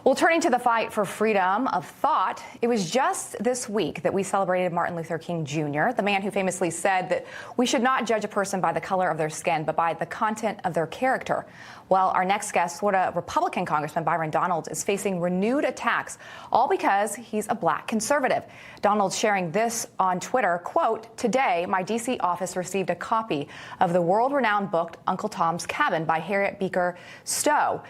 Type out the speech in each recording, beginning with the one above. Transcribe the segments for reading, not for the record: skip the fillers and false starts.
Well, turning to the fight for freedom of thought, it was just this week that we celebrated Martin Luther King Jr., the man who famously said that we should not judge a person by the color of their skin, but by the content of their character. Well, our next guest, Florida Republican Congressman Byron Donalds, is facing renewed attacks, all because he's a black conservative. Donalds sharing this on Twitter, quote, "Today, my D.C. office received a copy of the world-renowned book Uncle Tom's Cabin by Harriet Beecher Stowe.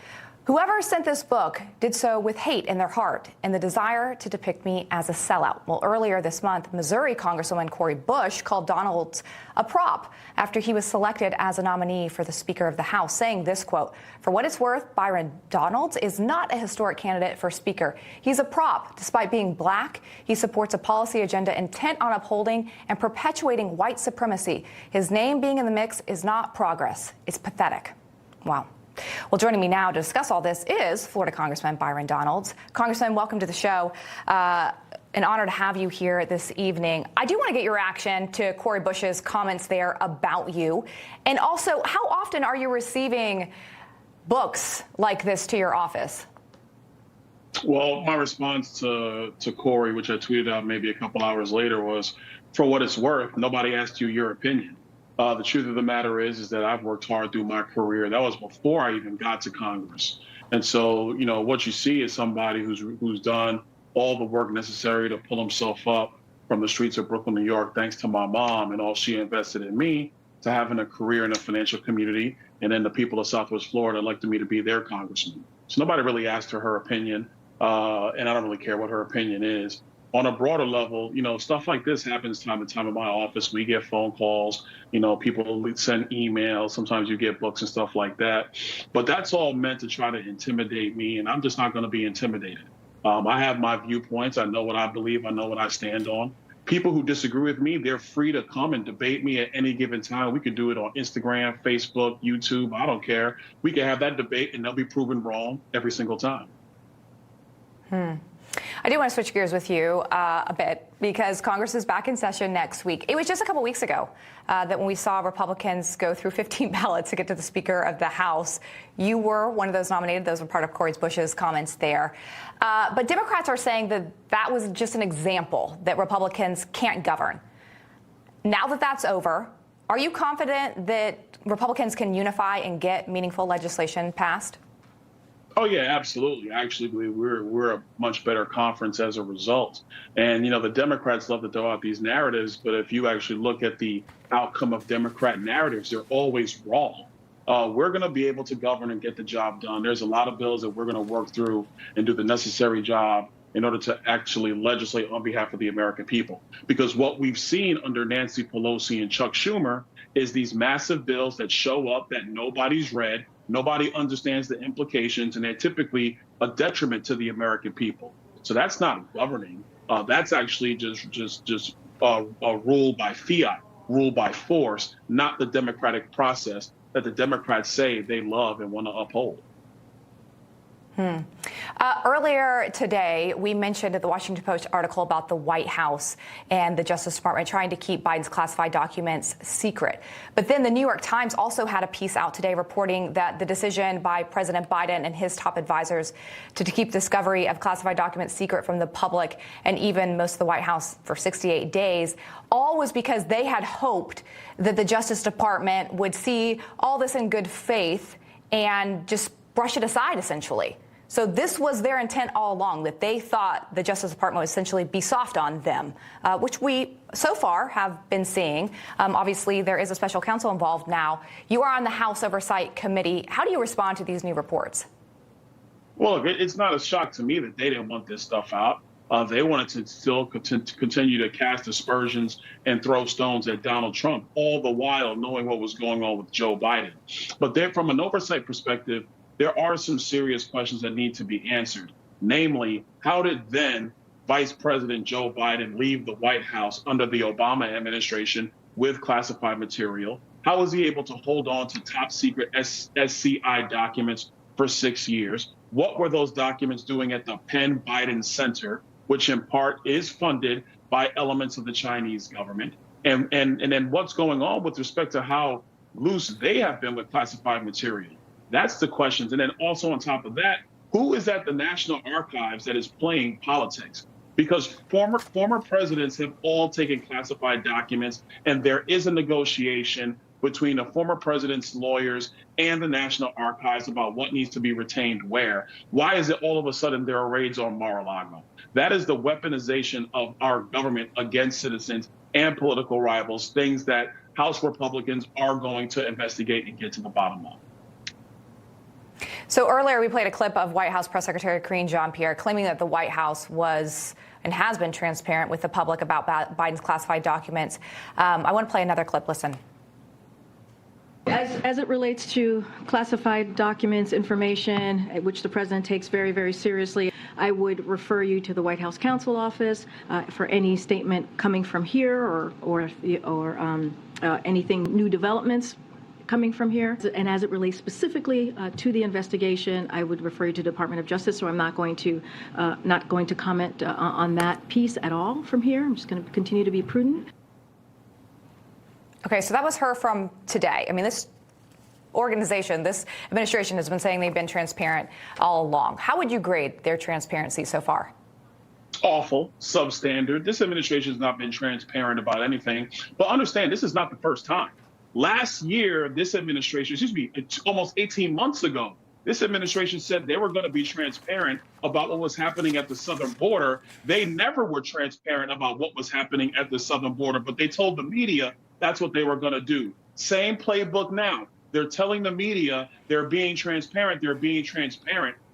Whoever sent this book did so with hate in their heart and the desire to depict me as a sellout." Well, earlier this month, Missouri Congresswoman Cori Bush called Donalds a prop after he was selected as a nominee for the Speaker of the House, saying this, quote, "For what it's worth, Byron Donalds is not a historic candidate for Speaker. He's a prop. Despite being black, he supports a policy agenda intent on upholding and perpetuating white supremacy. His name being in the mix is not progress. It's pathetic." Wow. Well, joining me now to discuss all this is Florida Congressman Byron Donalds. Congressman, welcome to the show. An honor to have you here this evening. I do want to get your reaction to Cori Bush's comments there about you. And also, how often are you receiving books like this to your office? Well, my response to Cori, which I tweeted out maybe a couple hours later, was, for what it's worth, nobody asked you your opinion. The truth of the matter is that I've worked hard through my career. That was before I even got to Congress. And so, you know, what you see is somebody who's done all the work necessary to pull himself up from the streets of Brooklyn, New York, thanks to my mom and all she invested in me, to having a career in the financial community. And then the people of Southwest Florida elected me to be their congressman. So nobody really asked her opinion, and I don't really care what her opinion is. On a broader level, you know, stuff like this happens time to time in my office. We get phone calls, you know, people send emails. Sometimes you get books and stuff like that. But that's all meant to try to intimidate me, and I'm just not going to be intimidated. I have my viewpoints. I know what I believe. I know what I stand on. People who disagree with me, they're free to come and debate me at any given time. We could do it on Instagram, Facebook, YouTube. I don't care. We can have that debate, and they'll be proven wrong every single time. I do want to switch gears with you a bit, because Congress is back in session next week. It was just a couple weeks ago that when we saw Republicans go through 15 ballots to get to the Speaker of the House, you were one of those nominated. Those were part of Cori Bush's comments there. But Democrats are saying that that was just an example that Republicans can't govern. Now that that's over, are you confident that Republicans can unify and get meaningful legislation passed? Oh, yeah, absolutely. Actually, we're a much better conference as a result. And, you know, the Democrats love to throw out these narratives, but if you actually look at the outcome of Democrat narratives, they're always wrong. We're going to be able to govern and get the job done. There's a lot of bills that we're going to work through and do the necessary job in order to actually legislate on behalf of the American people. Because what we've seen under Nancy Pelosi and Chuck Schumer is these massive bills that show up that nobody's read. Nobody understands the implications, and they're typically a detriment to the American people. So that's not governing. That's actually just rule by fiat, rule by force, not the democratic process that the Democrats say they love and want to uphold. Earlier today, we mentioned the Washington Post article about the White House and the Justice Department trying to keep Biden's classified documents secret. But then the New York Times also had a piece out today reporting that the decision by President Biden and his top advisors to keep discovery of classified documents secret from the public and even most of the White House for 68 days, all was because they had hoped that the Justice Department would see all this in good faith and just brush it aside, essentially. So this was their intent all along, that they thought the Justice Department would essentially be soft on them, which we so far have been seeing. Obviously, there is a special counsel involved now. You are on the House Oversight Committee. How do you respond to these new reports? Well, look, it's not a shock to me that they didn't want this stuff out. They wanted to still continue to cast aspersions and throw stones at Donald Trump, all the while knowing what was going on with Joe Biden. But from an oversight perspective, there are some serious questions that need to be answered. Namely, how did then Vice President Joe Biden leave the White House under the Obama administration with classified material? How was he able to hold on to top secret SCI documents for 6 years? What were those documents doing at the Penn Biden Center, which in part is funded by elements of the Chinese government? And then what's going on with respect to how loose they have been with classified material? That's the questions. And then also on top of that, Who is at the National Archives that is playing politics? Because former presidents have all taken classified documents, and there is a negotiation between the former president's lawyers and the National Archives about what needs to be retained where. Why is it all of a sudden there are raids on Mar-a-Lago? That is the weaponization of our government against citizens and political rivals, things that House Republicans are going to investigate and get to the bottom of. So earlier we played a clip of White House Press Secretary Karine Jean-Pierre claiming that the White House was and has been transparent with the public about Biden's classified documents. I want to play another clip. Listen. As it relates to classified documents, information, which the president takes very, very seriously, I would refer you to the White House Counsel Office for any statement coming from here or anything new developments coming from here. And as it relates specifically to the investigation, I would refer you to the Department of Justice. So I'm not going to comment on that piece at all from here. I'm just going to continue to be prudent. Okay, so that was her from today. I mean, this organization, this administration has been saying they've been transparent all along. How would you grade their transparency so far? Awful, substandard. This administration has not been transparent about anything. But understand, this is not the first time. Last year, this administration, almost 18 months ago, this administration said they were going to be transparent about what was happening at the southern border. They never were transparent about what was happening at the southern border, but they told the media that's what they were going to do. Same playbook now. They're telling the media they're being transparent,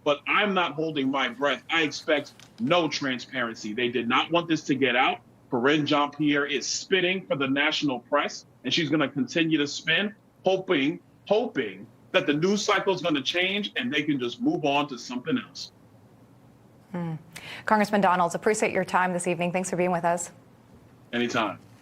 but I'm not holding my breath. I expect no transparency. They did not want this to get out. Karine Jean-Pierre is spinning for the national press, and she's going to continue to spin, hoping that the news cycle is going to change and they can just move on to something else. Congressman Donalds, appreciate your time this evening. Thanks for being with us. Anytime.